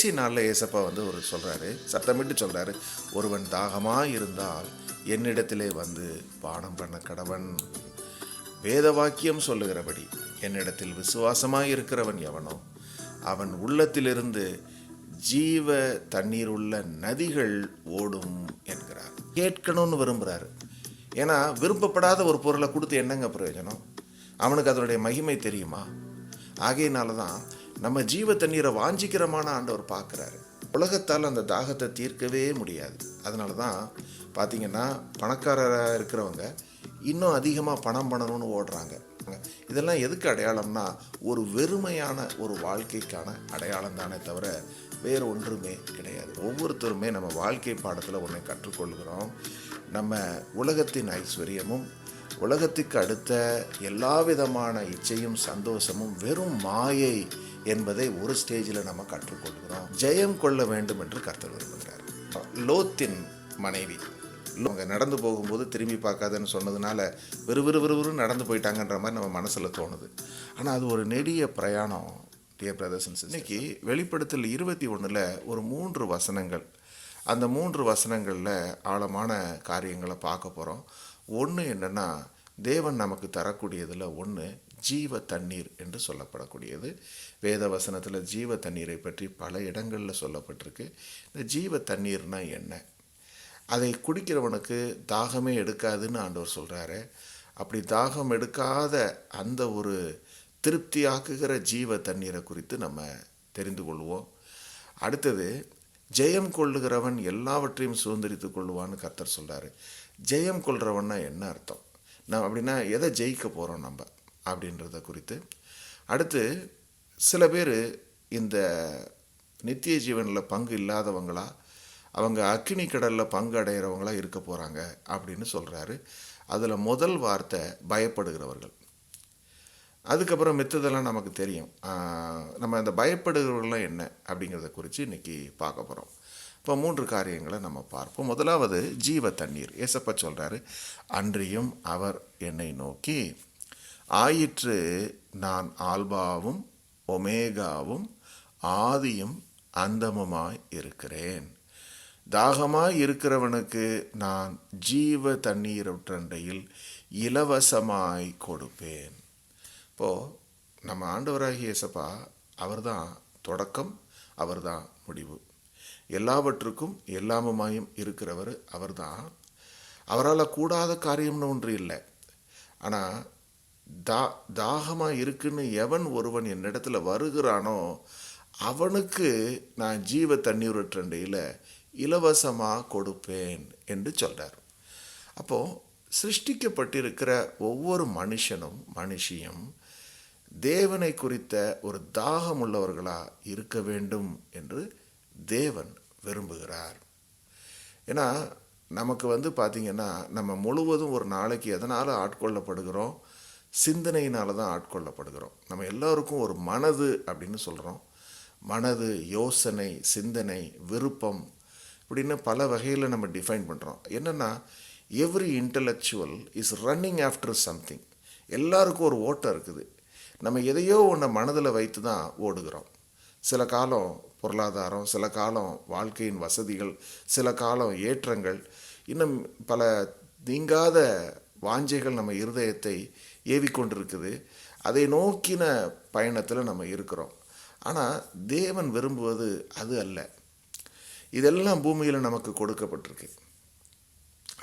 கடைசி நாளில் ஏசப்பா ஒரு சொல்கிறாரு, சத்தமிட்டு சொல்கிறாரு, ஒருவன் தாகமாக இருந்தால் என்னிடத்திலே வந்து பானம் பண்ண கடவன். வேத வாக்கியம் சொல்லுகிறபடி என்னிடத்தில் விசுவாசமாக இருக்கிறவன் எவனோ அவன் உள்ளத்திலிருந்து ஜீவ தண்ணீர் உள்ள நதிகள் ஓடும் என்கிறார். கேட்கணும்னு விரும்புகிறாரு. ஏன்னா விரும்பப்படாத ஒரு பொருளை கொடுத்து என்னங்க பிரயோஜனம்? அவனுக்கு அதனுடைய மகிமை தெரியுமா? ஆகையினால தான் நம்ம ஜீவ தண்ணீரை வாஞ்சிக்கிறமான ஆண்டவர் பார்க்குறாரு. உலகத்தால் அந்த தாகத்தை தீர்க்கவே முடியாது. அதனால தான் பார்த்திங்கன்னா பணக்காரராக இருக்கிறவங்க இன்னும் அதிகமாக பணம் பண்ணணும்னு ஓடுறாங்க. இதெல்லாம் எதுக்கு அடையாளம்னா ஒரு வெறுமையான ஒரு வாழ்க்கைக்கான அடையாளம் தானே தவிர வேறு ஒன்றுமே கிடையாது. ஒவ்வொருத்தருமே நம்ம வாழ்க்கை பாடத்தில் ஒன்றை கற்றுக்கொள்கிறோம். நம்ம உலகத்தின் ஐஸ்வர்யமும் உலகத்துக்கு அடுத்த எல்லா விதமான இச்சையும் சந்தோஷமும் வெறும் மாயை என்பதை ஒரு ஸ்டேஜில் நம்ம கற்றுக்கொள்கிறோம். ஜெயம் கொள்ள வேண்டும் என்று கர்த்தர் விரும்புகிறார். லோத்தின் மனைவி அவங்க நடந்து போகும்போது திரும்பி பார்க்காதன்னு சொன்னதுனால விறுவிறு நடந்து போயிட்டாங்கன்ற மாதிரி நம்ம மனசில் தோணுது. ஆனால் அது ஒரு நெடிய பிரயாணம். டியர் பிரதர்ஸ் அண்ட் சிஸ்டர்ஸ், இன்னைக்கு வெளிப்படுத்தல் 21 ஒரு 3 வசனங்கள், அந்த 3 வசனங்களில் ஆழமான காரியங்களை பார்க்க போகிறோம். ஒன்று என்னென்னா, தேவன் நமக்கு தரக்கூடியதில் ஒன்று ஜீவ தண்ணீர் என்று சொல்லப்படக்கூடியது. வேத வசனத்தில் ஜீவ தண்ணீரை பற்றி பல இடங்களில் சொல்லப்பட்டிருக்கு. இந்த ஜீவ தண்ணீர்னா என்ன? அதை குடிக்கிறவனுக்கு தாகமே எடுக்காதுன்னு ஆண்டவர் சொல்கிறாரு. அப்படி தாகம் எடுக்காத அந்த ஒரு திருப்தியாக்குகிற ஜீவ தண்ணீரை குறித்து நம்ம தெரிந்து கொள்வோம். அடுத்தது, ஜெயம் கொள்ளுகிறவன் எல்லாவற்றையும் சுதந்திரித்து கொள்ளுவான்னு கர்த்தர் சொல்கிறாரு. ஜெயம் கொள்கிறவன்னா என்ன அர்த்தம்? அப்படின்னா எதை ஜெயிக்க போகிறோம் நம்ம அப்படின்றத குறித்து. அடுத்து, சில பேர் இந்த நித்திய ஜீவனில் பங்கு இல்லாதவங்களா, அவங்க அக்கினி கடலில் பங்கு அடைகிறவங்களா இருக்க போகிறாங்க அப்படின்னு சொல்கிறாரு. அதில் முதல் வார்த்தை பயப்படுகிறவர்கள். அதுக்கப்புறம் மித்ததெல்லாம் நமக்கு தெரியும். நம்ம அந்த பயப்படுகிறவர்கள்லாம் என்ன அப்படிங்கிறத குறித்து இன்றைக்கி பார்க்க போகிறோம். இப்போ 3 காரியங்களை நம்ம பார்ப்போம். முதலாவது ஜீவ தண்ணீர். ஏசப்பா சொல்கிறாரு, அன்றியும் அவர் என்னை நோக்கி, ஆயிற்று, நான் ஆல்பாவும் ஒமேகாவும் ஆதியும் அந்தமுமாய் இருக்கிறேன். தாகமாய் இருக்கிறவனுக்கு நான் ஜீவ தண்ணீரொன்றண்டையில் இலவசமாய் கொடுப்பேன். இப்போது நம்ம ஆண்டவராகிய இயேசப்பா அவர் தான் தொடக்கம், அவர் தான் முடிவு, எல்லாவற்றுக்கும் எல்லாமுமாயும் இருக்கிறவர் அவர் தான். அவரால் கூடாத காரியம்னு ஒன்று இல்லை. ஆனால் தாகமாக இருக்குன்னு எவன் ஒருவன் என்னிடத்துல வருகிறானோ அவனுக்கு நான் ஜீவ தண்ணீரொன்றண்டையில் இலவசமாக கொடுப்பேன் என்று சொல்கிறார். அப்போது சிருஷ்டிக்கப்பட்டிருக்கிற ஒவ்வொரு மனுஷனும் மனுஷியும் தேவனை குறித்த ஒரு தாகம் உள்ளவர்களாக இருக்க வேண்டும் என்று தேவன் விரும்புகிறார். ஏன்னா நமக்கு பார்த்திங்கன்னா நம்ம முழுவதும் ஒரு நாளைக்கு எதனால் ஆட்கொள்ளப்படுகிறோம்? சிந்தனையினால தான் ஆட்கொள்ளப்படுகிறோம். நம்ம எல்லோருக்கும் ஒரு மனது அப்படின்னு சொல்கிறோம். மனது, யோசனை, சிந்தனை, விருப்பம் இப்படின்னு பல வகையில் நம்ம டிஃபைன் பண்ணுறோம். என்னென்னா, every intellectual is running after something. எல்லாருக்கும் ஒரு ஓட்டம் இருக்குது. நம்ம எதையோ ஒன்றை மனதில் வைத்து தான் ஓடுகிறோம். சில காலம் பொருளாதாரம், சில காலம் வாழ்க்கையின் வசதிகள், சில காலம் ஏற்றங்கள், இன்னும் பல நீங்காத வாஞ்சைகள் நம்ம இருதயத்தை ஏவிக்கொண்டிருக்குது. அதை நோக்கின பயணத்தில் நம்ம இருக்கிறோம். ஆனால் தேவன் விரும்புவது அது அல்ல. இதெல்லாம் பூமியில் நமக்கு கொடுக்கப்பட்டிருக்கு.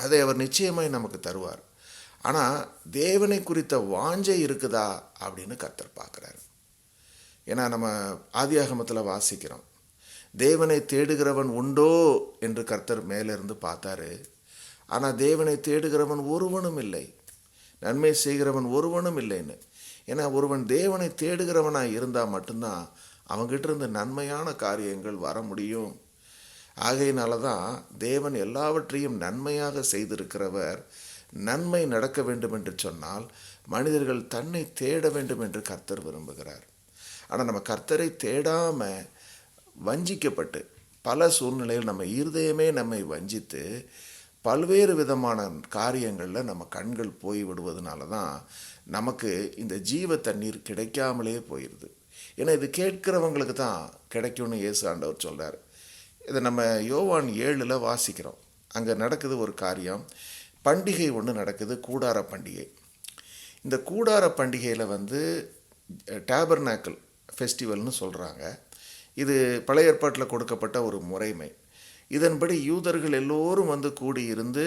அதை அவர் நிச்சயமாய் நமக்கு தருவார். ஆனால் தேவனை குறித்த வாஞ்சை இருக்குதா அப்படின்னு கர்த்தர் பார்க்குறாரு. ஏன்னா நம்ம ஆதியாகமத்தில் வாசிக்கிறோம், தேவனை தேடுகிறவன் உண்டோ என்று கர்த்தர் மேலிருந்து பார்த்தாரு. ஆனால் தேவனை தேடுகிறவன் ஒருவனும் இல்லை, நன்மை செய்கிறவன் ஒருவனும் இல்லைன்னு. ஏன்னா ஒருவன் தேவனை தேடுகிறவனாக இருந்தால் மட்டும்தான் அவங்ககிட்ட இருந்து நன்மையான காரியங்கள் வர முடியும். ஆகையினால தான் தேவன் எல்லாவற்றையும் நன்மையாக செய்திருக்கிறவர். நன்மை நடக்க வேண்டும் என்று சொன்னால் மனிதர்கள் தன்னை தேட வேண்டும் என்று கர்த்தர் விரும்புகிறார். ஆனால் நம்ம கர்த்தரை தேடாமல் வஞ்சிக்கப்பட்டு பல சூழ்நிலையில் நம்ம இருதயமே நம்மை வஞ்சித்து பல்வேறு விதமான காரியங்களில் நம்ம கண்கள் போய் விடுவதனால தான் நமக்கு இந்த ஜீவ தண்ணீர் கிடைக்காமலே போயிடுது. ஏன்னா இது கேட்கிறவங்களுக்கு தான் கிடைக்கும்னு இயேசு ஆண்டவர் சொல்கிறார். இதை நம்ம யோவான் 7 வாசிக்கிறோம். அங்கே நடக்குது ஒரு காரியம். பண்டிகை ஒன்று நடக்குது, கூடார பண்டிகை. இந்த கூடார பண்டிகையில் வந்து டேபர்நாக்கிள் ஃபெஸ்டிவல்னு சொல்கிறாங்க. இது பழைய ஏற்பாட்டில் கொடுக்கப்பட்ட ஒரு முறைமை. இதன்படி யூதர்கள் எல்லோரும் வந்து கூடியிருந்து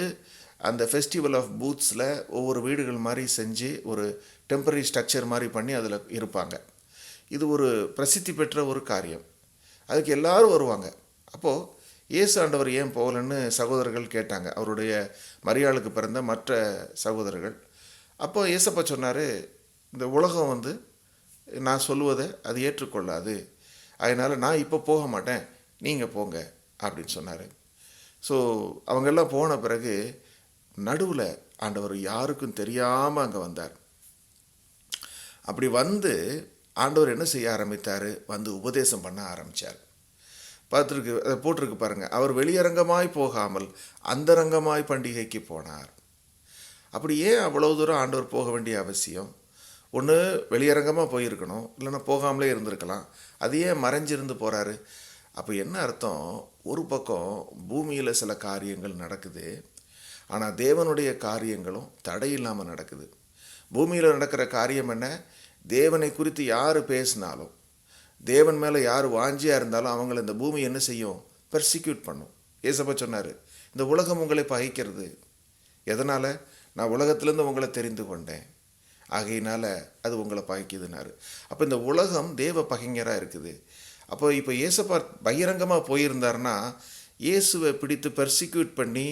அந்த ஃபெஸ்டிவல் ஆஃப் பூத்ஸில் ஒவ்வொரு வீடுகள் மாதிரி செஞ்சு ஒரு டெம்பரரி ஸ்ட்ரக்சர் மாதிரி பண்ணி அதில் இருப்பாங்க. இது ஒரு பிரசித்தி பெற்ற ஒரு காரியம். அதுக்கு எல்லாரும் வருவாங்க. அப்போது இயேசு ஆண்டவர் ஏன் போகலன்னு சகோதரர்கள் கேட்டாங்க, அவருடைய மரியாளுக்கு பிறந்த மற்ற சகோதரர்கள். அப்போ இயேசப்பா சொன்னார், இந்த உலகம் வந்து நான் சொல்லுவதை அது ஏற்றுக்கொள்ளாது, அதனால் நான் இப்போ போக மாட்டேன், நீங்கள் போங்க அப்படின்னு சொன்னார். ஸோ அவங்கெல்லாம் போன பிறகு நடுவில் ஆண்டவர் யாருக்கும் தெரியாமல் அங்கே வந்தார். அப்படி வந்து ஆண்டவர் என்ன செய்ய ஆரம்பித்தார், வந்து உபதேசம் பண்ண ஆரம்பித்தார். பார்த்துருக்கு, அதை போட்டிருக்கு பாருங்கள். அவர் வெளியரங்கமாய் போகாமல் அந்தரங்கமாய் பண்டிகைக்கு போனார். அப்படி ஏன் அவ்வளோ தூரம் ஆண்டவர் போக வேண்டிய அவசியம்? ஒன்று வெளியரங்கமாக போயிருக்கணும், இல்லைன்னா போகாமலே இருந்திருக்கலாம். அது ஏன் மறைஞ்சிருந்து போகிறாரு? அப்போ என்ன அர்த்தம்? ஒரு பக்கம் பூமியில் சில காரியங்கள் நடக்குது, ஆனால் தேவனுடைய காரியங்களும் தடையில்லாமல் நடக்குது. பூமியில் நடக்கிற காரியம் என்ன? தேவனை குறித்து யார் பேசினாலும், தேவன் மேலே யார் வாஞ்சியாக இருந்தாலும் அவங்கள இந்த பூமி என்ன செய்யும்? பெர்சிக்யூட் பண்ணும். ஏசப்பா சொன்னார், இந்த உலகம் உங்களை பகைக்கிறது. எதனால்? நான் உலகத்திலேருந்து உங்களை தெரிந்து கொண்டேன், ஆகையினால் அது உங்களை பகைக்குதுன்னாரு. அப்போ இந்த உலகம் தேவ பகைஞராக இருக்குது. அப்போ இப்போ ஏசப்பா பகிரங்கமாக போயிருந்தாருன்னா இயேசுவை பிடித்து பெர்சிக்யூட் பண்ணி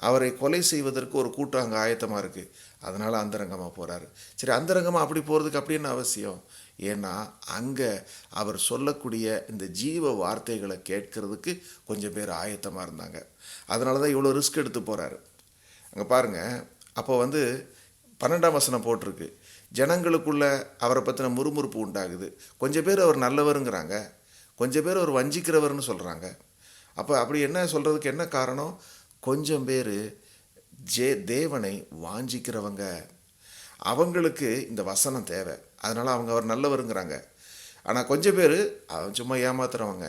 அவரை கொலை செய்வதற்கு ஒரு கூட்டம் அங்கே ஆயத்தமாக இருக்குது. அதனால் அந்தரங்கமாக போகிறாரு. சரி, அந்தரங்கமாக அப்படி போகிறதுக்கு அப்படின்னு அவசியம். ஏன்னா அங்கே அவர் சொல்லக்கூடிய இந்த ஜீவ வார்த்தைகளை கேட்கறதுக்கு கொஞ்சம் பேர் ஆயத்தமாக இருந்தாங்க. அதனால தான் இவ்வளோ ரிஸ்க் எடுத்து போகிறாரு. அங்கே பாருங்கள், அப்போ வந்து 12ஆம் வசனம் போட்டிருக்கு, ஜனங்களுக்குள்ள அவரை பற்றின முறுமுறுப்பு உண்டாகுது. கொஞ்சம் பேர் அவர் நல்லவருங்கிறாங்க, கொஞ்சம் பேர் அவர் வஞ்சிக்கிறவர்னு சொல்கிறாங்க. அப்போ அப்படி என்ன சொல்கிறதுக்கு என்ன காரணம்? கொஞ்சம் பேர் தேவனை வாஞ்சிக்கிறவங்க, அவங்களுக்கு இந்த வசனம் தேவை, அதனால் அவங்க அவர் நல்லவருங்கிறாங்க. ஆனால் கொஞ்சம் பேர் அவன் சும்மா ஏமாத்துறவங்க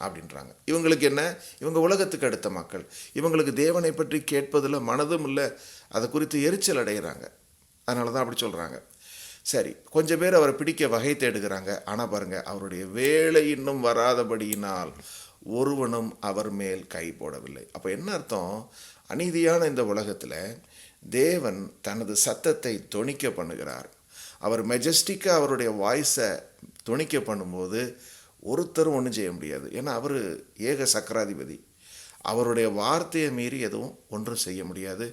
அப்படின்றாங்க. இவங்களுக்கு என்ன? இவங்க உலகத்துக்கு அடுத்த மக்கள், இவங்களுக்கு தேவனை பற்றி கேட்பதில் மனதும் இல்லை, அதை குறித்து எரிச்சல் அடைகிறாங்க. அதனால தான் அப்படி சொல்கிறாங்க. சரி, கொஞ்சம் பேர் அவரை பிடிக்க வகை தேடுகிறாங்க. ஆனால் பாருங்கள், அவருடைய வேலை இன்னும் வராதபடியினால் ஒருவனும் அவர் மேல் கை போடவில்லை. அப்போ என்ன அர்த்தம்? அநீதியான இந்த உலகத்தில் தேவன் தனது சத்தத்தை தொனிக்க பண்ணுகிறார். அவர் மெஜஸ்டிக்காக அவருடைய வாய்ஸை தொனிக்க பண்ணும்போது ஒருத்தரும் ஒன்றும் செய்ய முடியாது. ஏன்னா அவர் ஏக சக்கராதிபதி, அவருடைய வார்த்தையை மீறி எதுவும் ஒன்றும் செய்ய முடியாது.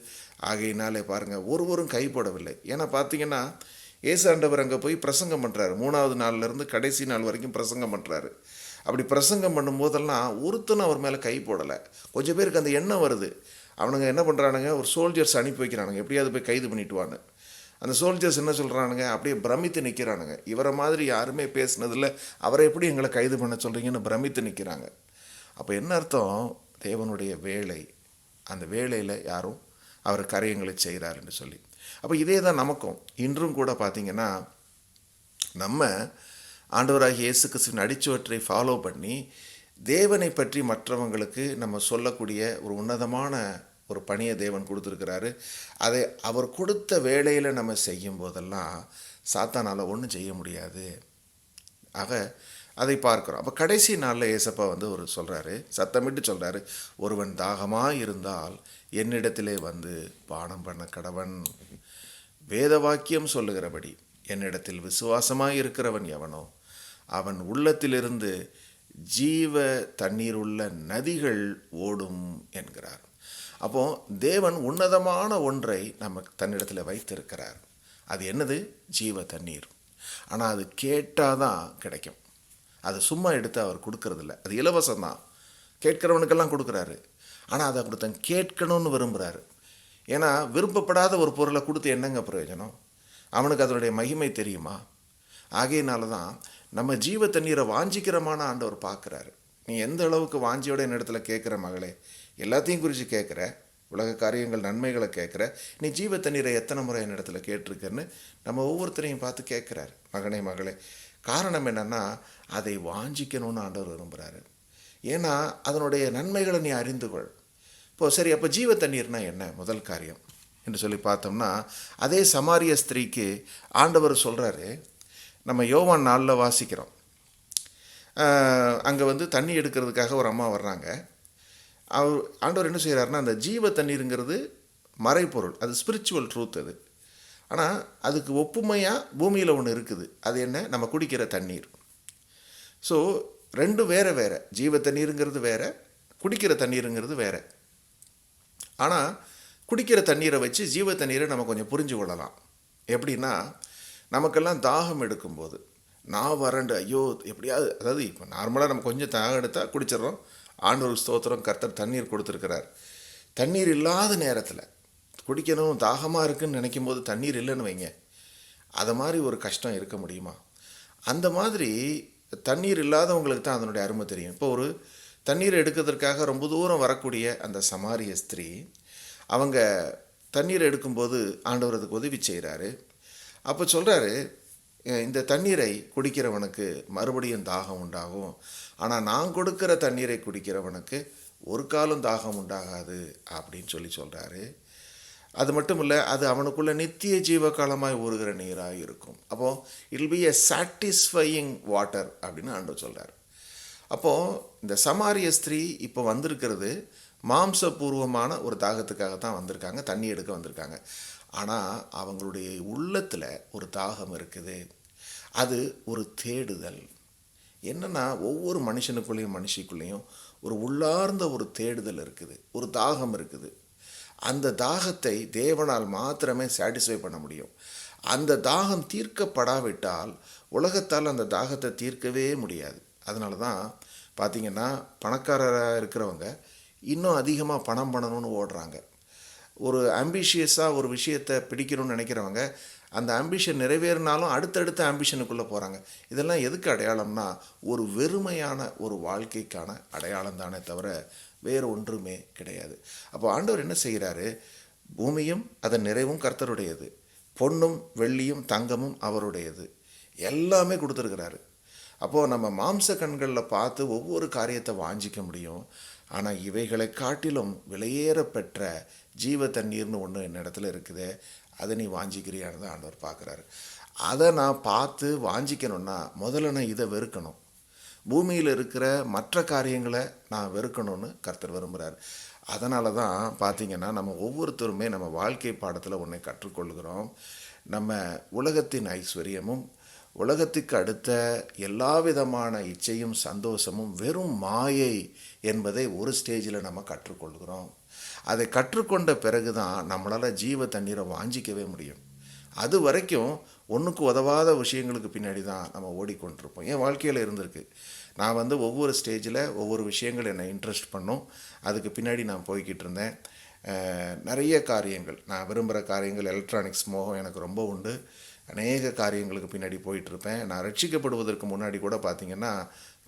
ஆகையினாலே பாருங்கள், ஒருவரும் கை போடவில்லை. ஏன்னா பார்த்தீங்கன்னா இயேசு ஆண்டவர் அங்கே போய் பிரசங்கம் பண்ணுறாரு. 3ஆவது நாள்லேருந்து கடைசி நாள் வரைக்கும் பிரசங்கம் பண்ணுறாரு. அப்படி பிரசங்கம் பண்ணும்போதெல்லாம் ஒருத்தனும் அவர் மேலே கை போடலை. கொஞ்சம் பேருக்கு அந்த எண்ணம் வருது. அவனுங்க என்ன பண்ணுறானுங்க, ஒரு சோல்ஜர்ஸ் அனுப்பி வைக்கிறானுங்க, எப்படியாவது போய் கைது பண்ணிட்டுவான்னு. அந்த சோல்ஜர்ஸ் என்ன சொல்கிறானுங்க, அப்படியே பிரமித்து நிற்கிறானுங்க. இவரை மாதிரி யாருமே பேசினதில்லை, அவரை எப்படி எங்களை கைது பண்ண சொல்கிறீங்கன்னு பிரமித்து நிற்கிறாங்க. அப்போ என்ன அர்த்தம்? தேவனுடைய வேலை, அந்த வேலையில் யாரும் அவர் காரியங்களை செய்கிறாருன்னு சொல்லி. அப்போ இதே தான் நமக்கும் இன்றும் கூட பார்த்திங்கன்னா, நம்ம ஆண்டவராகிய இயேசு கிறிஸ்துவின் அடிச்சுவற்றை ஃபாலோ பண்ணி தேவனை பற்றி மற்றவங்களுக்கு நம்ம சொல்லக்கூடிய ஒரு உன்னதமான ஒரு பணியை தேவன் கொடுத்துருக்கிறாரு. அதை அவர் கொடுத்த வேலையில் நம்ம செய்யும் போதெல்லாம் சாத்தானால் ஒன்றும் செய்ய முடியாது. ஆக அதை பார்க்குறோம். அப்போ கடைசி நாளில் ஏசப்பா வந்து ஒரு சொல்கிறாரு, சத்தமிட்டு சொல்கிறாரு, ஒருவன் தாகமாக இருந்தால் என்னிடத்திலே வந்து பானம் பண்ண கடவன். வேத வாக்கியம் சொல்லுகிறபடி என்னிடத்தில் விசுவாசமாக இருக்கிறவன் எவனோ அவன் உள்ளத்திலிருந்து ஜீவ தண்ணீருள்ள நதிகள் ஓடும் என்கிறார். அப்போ தேவன் உன்னதமான ஒன்றை நம்ம தன்னிடத்தில் வைத்திருக்கிறார். அது என்னது? ஜீவ தண்ணீர். ஆனால் அது கேட்டால் தான் கிடைக்கும். அது சும்மா எடுத்து அவர் கொடுக்கறதில்ல, அது இலவசம்தான். கேட்குறவனுக்கெல்லாம் கொடுக்குறாரு. ஆனால் அதை ஒருத்தன் கேட்கணும்னு விரும்புகிறாரு. ஏன்னா விருப்பப்படாத ஒரு பொருளை கொடுத்து என்னங்க பிரயோஜனம்? அவனுக்கு அதனுடைய மகிமை தெரியுமா? ஆகையினால தான் நம்ம ஜீவ தண்ணீரை வாஞ்சிக்கிறமான ஆண்டவர் பார்க்குறாரு. நீ எந்த அளவுக்கு வாஞ்சியோட என்னிடத்துல கேட்குற மகளே, எல்லாத்தையும் குறித்து கேட்குற, உலக காரியங்கள் நன்மைகளை கேட்குற, நீ ஜீவ தண்ணீரை எத்தனை முறை என்னிடத்துல கேட்டிருக்கன்னு நம்ம ஒவ்வொருத்தரையும் பார்த்து கேட்குறாரு. மகனே மகளே, காரணம் என்னென்னா, அதை வாஞ்சிக்கணும்னு ஆண்டவர் விரும்புகிறாரு. ஏன்னா அதனுடைய நன்மைகளை நீ அறிந்து கொள். இப்போது சரி, அப்போ ஜீவ தண்ணீர்னா என்ன முதல் காரியம் என்று சொல்லி பார்த்தோம்னா, அதே சமாரிய ஸ்திரீக்கு ஆண்டவர் சொல்கிறாரு. நம்ம யோவான் 4 வாசிக்கிறோம். அங்கே வந்து தண்ணி எடுக்கிறதுக்காக ஒரு அம்மா வர்றாங்க. ஆண்டவர் என்ன செய்கிறாருன்னா, அந்த ஜீவ தண்ணீருங்கிறது மறைப்பொருள், அது ஸ்பிரிச்சுவல் ட்ரூத். அது ஆனால் அதுக்கு ஒப்புமையாக பூமியில் ஒன்று இருக்குது. அது என்ன? நம்ம குடிக்கிற தண்ணீர். ஸோ ரெண்டும் வேறு வேறு. ஜீவ தண்ணீருங்கிறது வேறு, குடிக்கிற தண்ணீருங்கிறது வேறு. ஆனால் குடிக்கிற தண்ணீரை வச்சு ஜீவ தண்ணீரை நம்ம கொஞ்சம் புரிஞ்சு கொள்ளலாம். எப்படின்னா, நமக்கெல்லாம் தாகம் எடுக்கும்போது நான் வறண்டு ஐயோ எப்படியாவது, அதாவது இப்போ நார்மலாக நம்ம கொஞ்சம் தாகம் எடுத்தால் குடிச்சிடறோம். ஆண்டவர் ஸ்தோத்திரம், கர்த்தர் தண்ணீர் கொடுத்துருக்கிறார். தண்ணீர் இல்லாத நேரத்தில் குடிக்கணும், தாகமாக இருக்குதுன்னு நினைக்கும் போது தண்ணீர் இல்லைன்னு வைங்க, அதை மாதிரி ஒரு கஷ்டம் இருக்க முடியுமா? அந்த மாதிரி தண்ணீர் இல்லாதவங்களுக்கு தான் அதனுடைய அருமை தெரியும். இப்போ ஒரு தண்ணீர் எடுக்கிறதுக்காக ரொம்ப தூரம் வரக்கூடிய அந்த சமாரிய ஸ்திரீ, அவங்க தண்ணீர் எடுக்கும்போது ஆண்டவர் அதுக்கு உதவி செய்கிறாரு. அப்போ சொல்கிறாரு, இந்த தண்ணீரை குடிக்கிறவனுக்கு மறுபடியும் தாகம் உண்டாகும், ஆனால் நான் கொடுக்குற தண்ணீரை குடிக்கிறவனுக்கு ஒரு காலம் தாகம் உண்டாகாது அப்படின்னு சொல்கிறாரு. அது மட்டும் இல்லை, அது அவனுக்குள்ள நித்திய ஜீவ காலமாய் ஊறுகிற நீராக இருக்கும். அப்போது it will be a satisfying water அப்படின்னு ஆண்டவர் சொல்கிறார். அப்போது இந்த சமாரிய ஸ்திரீ இப்போ வந்திருக்கிறது மாம்சபூர்வமான ஒரு தாகத்துக்காக தான் வந்திருக்காங்க, தண்ணி எடுக்க வந்திருக்காங்க. ஆனால் அவங்களுடைய உள்ளத்தில் ஒரு தாகம் இருக்குது. அது ஒரு தேடுதல். என்னென்னா, ஒவ்வொரு மனுஷனுக்குள்ளேயும் ஒரு உள்ளார்ந்த ஒரு தேடுதல் இருக்குது, ஒரு தாகம் இருக்குது. அந்த தாகத்தை தேவனால் மாத்திரமே சாட்டிஸ்ஃபை பண்ண முடியும். அந்த தாகம் தீர்க்கப்படாவிட்டால் உலகத்தால் அந்த தாகத்தை தீர்க்கவே முடியாது. அதனால தான் பார்த்திங்கன்னா, பணக்காரராக இருக்கிறவங்க இன்னும் அதிகமாக பணம் பண்ணணும்னு ஓடுறாங்க. ஒரு ஆம்பிஷியஸாக ஒரு விஷயத்தை பிடிக்கணும்னு நினைக்கிறவங்க அந்த ஆம்பிஷன் நிறைவேறினாலும் அடுத்தடுத்த ஆம்பிஷனுக்குள்ளே போகிறாங்க. இதெல்லாம் எதுக்கு அடையாளம்னா, ஒரு வெறுமையான ஒரு வாழ்க்கைக்கான அடையாளம் தானே தவிர வேறு ஒன்றுமே கிடையாது. அப்போ ஆண்டவர் என்ன செய்கிறாரு? பூமியும் அதன் நிறைவும் கர்த்தருடையது, பொன்னும் வெள்ளியும் தங்கமும் அவருடையது, எல்லாமே கொடுத்துருக்கிறாரு. அப்போது நம்ம மாம்ச கண்களில் பார்த்து ஒவ்வொரு காரியத்தை வாஞ்சிக்க முடியும். ஆனால் இவைகளை காட்டிலும் விலையேற பெற்ற ஜீவ தண்ணீர்னு ஒன்று என்னிடத்துல இருக்குது, அதை நீ வாஞ்சிக்கிறியான்னு தான் ஆண்டவர் பார்க்குறாரு. அதை நான் பார்த்து வாஞ்சிக்கணுன்னா முதல்ல நான் இதை வெறுக்கணும். பூமியில் இருக்கிற மற்ற காரியங்களை நான் வெறுக்கணும்னு கர்த்தர் விரும்புகிறார். அதனால தான் பார்த்திங்கன்னா, நம்ம ஒவ்வொருத்தருமே நம்ம வாழ்க்கை பாடத்தில் ஒன்றை கற்றுக்கொள்கிறோம். நம்ம உலகத்தின் ஐஸ்வர்யமும் உலகத்துக்கு அடுத்த எல்லா விதமான இச்சையும் சந்தோஷமும் வெறும் மாயை என்பதை ஒரு ஸ்டேஜில் நம்ம கற்றுக்கொள்கிறோம். அதை கற்றுக்கொண்ட பிறகு தான் நம்மளால் ஜீவ தண்ணீரை வாஞ்சிக்கவே முடியும். அது வரைக்கும் ஒன்றுக்கு உதவாத விஷயங்களுக்கு பின்னாடி தான் நம்ம ஓடிக்கொண்டிருப்போம். என் வாழ்க்கையில் இருந்திருக்கு. நான் ஒவ்வொரு ஸ்டேஜில் ஒவ்வொரு விஷயங்கள் என்னை இன்ட்ரெஸ்ட் பண்ணும், அதுக்கு பின்னாடி நான் போய்கிட்டு இருந்தேன். நிறைய காரியங்கள், நான் விரும்புகிற காரியங்கள், எலக்ட்ரானிக்ஸ் மோகம் எனக்கு ரொம்ப உண்டு. அநேக காரியங்களுக்கு பின்னாடி போயிட்டுருப்பேன். நான் ரட்சிக்கப்படுவதற்கு முன்னாடி கூட பார்த்திங்கன்னா,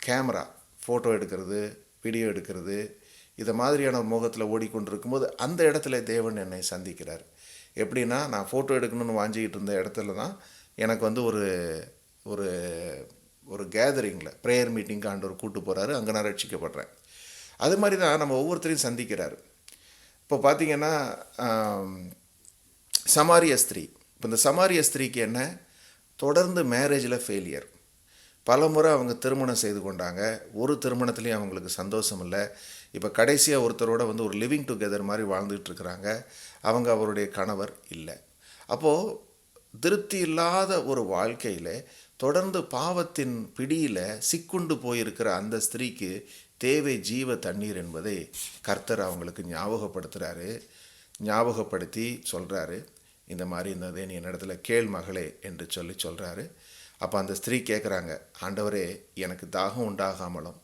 கேமரா, ஃபோட்டோ எடுக்கிறது, வீடியோ எடுக்கிறது, இதை மாதிரியான மோகத்தில் ஓடிக்கொண்டிருக்கும்போது அந்த இடத்துல தேவன் என்னை சந்திக்கிறார். எப்படின்னா, நான் ஃபோட்டோ எடுக்கணும்னு வாஞ்சிக்கிட்டு இருந்த இடத்துல தான் எனக்கு ஒரு ஒரு ஒரு கேதரிங்கில் ப்ரேயர் மீட்டிங்க்கு ஆண்டவர் கூட்டு போகிறாரு. அங்கே நான் ரட்சிக்கப்படுறேன். அது மாதிரி தான் நம்ம ஒவ்வொருத்தரையும் சந்திக்கிறார். இப்போ பார்த்திங்கன்னா, சமாரிய ஸ்திரீ, இப்போ இந்த சமாரிய ஸ்திரீக்கு என்ன, தொடர்ந்து மேரேஜில் ஃபெயிலியர். பல முறை அவங்க திருமணம் செய்து கொண்டாங்க, ஒரு திருமணத்துலேயும் அவங்களுக்கு சந்தோஷம் இல்லை. இப்போ கடைசியாக ஒருத்தரோட ஒரு லிவிங் டுகெதர் மாதிரி வாழ்ந்துட்டுருக்குறாங்க. அவங்க அவருடைய கணவர் இல்லை. அப்போது திருப்தி இல்லாத ஒரு வாழ்க்கையில் தொடர்ந்து பாவத்தின் பிடியில் சிக்குண்டு போயிருக்கிற அந்த ஸ்திரீக்கு தேவை ஜீவ தண்ணீர் என்பதை கர்த்தர் அவங்களுக்கு ஞாபகப்படுத்துகிறாரு. ஞாபகப்படுத்தி சொல்கிறாரு, இந்த மாதிரி இருந்ததே நீ என்னிடத்துல கேள் மகளே என்று சொல்கிறாரு. அப்போ அந்த ஸ்திரீ கேட்குறாங்க, ஆண்டவரே, எனக்கு தாகம் உண்டாகாமலும்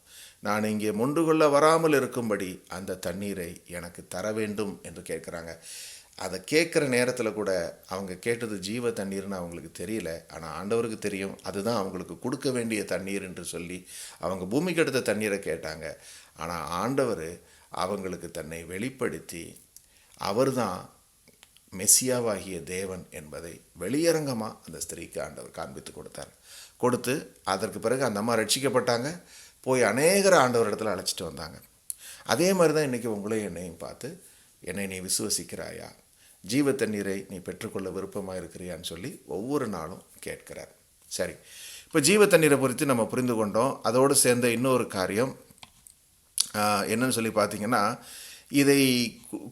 நான் இங்கே மொண்டு கொள்ள வராமல் இருக்கும்படி அந்த தண்ணீரை எனக்கு தர வேண்டும் என்று கேட்குறாங்க. அதை கேட்குற நேரத்தில் கூட அவங்க கேட்டது ஜீவ தண்ணீர்னு அவங்களுக்கு தெரியல. ஆனால் ஆண்டவருக்கு தெரியும் அதுதான் அவங்களுக்கு கொடுக்க வேண்டிய தண்ணீர் என்று சொல்லி அவங்க பூமிக்கு எடுத்த தண்ணீரை கேட்டாங்க. ஆனால் ஆண்டவர் அவங்களுக்கு தன்னை வெளிப்படுத்தி அவர் தான் மெசியாவாகிய தேவன் என்பதை வெளியரங்கமாக அந்த ஸ்திரீக்கு ஆண்டவர் காண்பித்து கொடுத்து அதற்கு பிறகு அந்த அம்மா ரட்சிக்கப்பட்டாங்க. போய் அநேகர் ஆண்டவர் இடத்துல அழைச்சிட்டு வந்தாங்க. அதே மாதிரி தான் இன்றைக்கி உங்களையும் என்னையும் பார்த்து, என்னை நீ விசுவசிக்கிறாயா, ஜீவ தண்ணீரை நீ பெற்றுக்கொள்ள விருப்பமாக இருக்கிறியான்னு சொல்லி ஒவ்வொரு நாளும் கேட்கிறார். சரி, இப்போ ஜீவ தண்ணீரை குறித்து நம்ம புரிந்து கொண்டோம். அதோடு சேர்ந்த இன்னொரு காரியம் என்னன்னு சொல்லி பார்த்தீங்கன்னா, இதை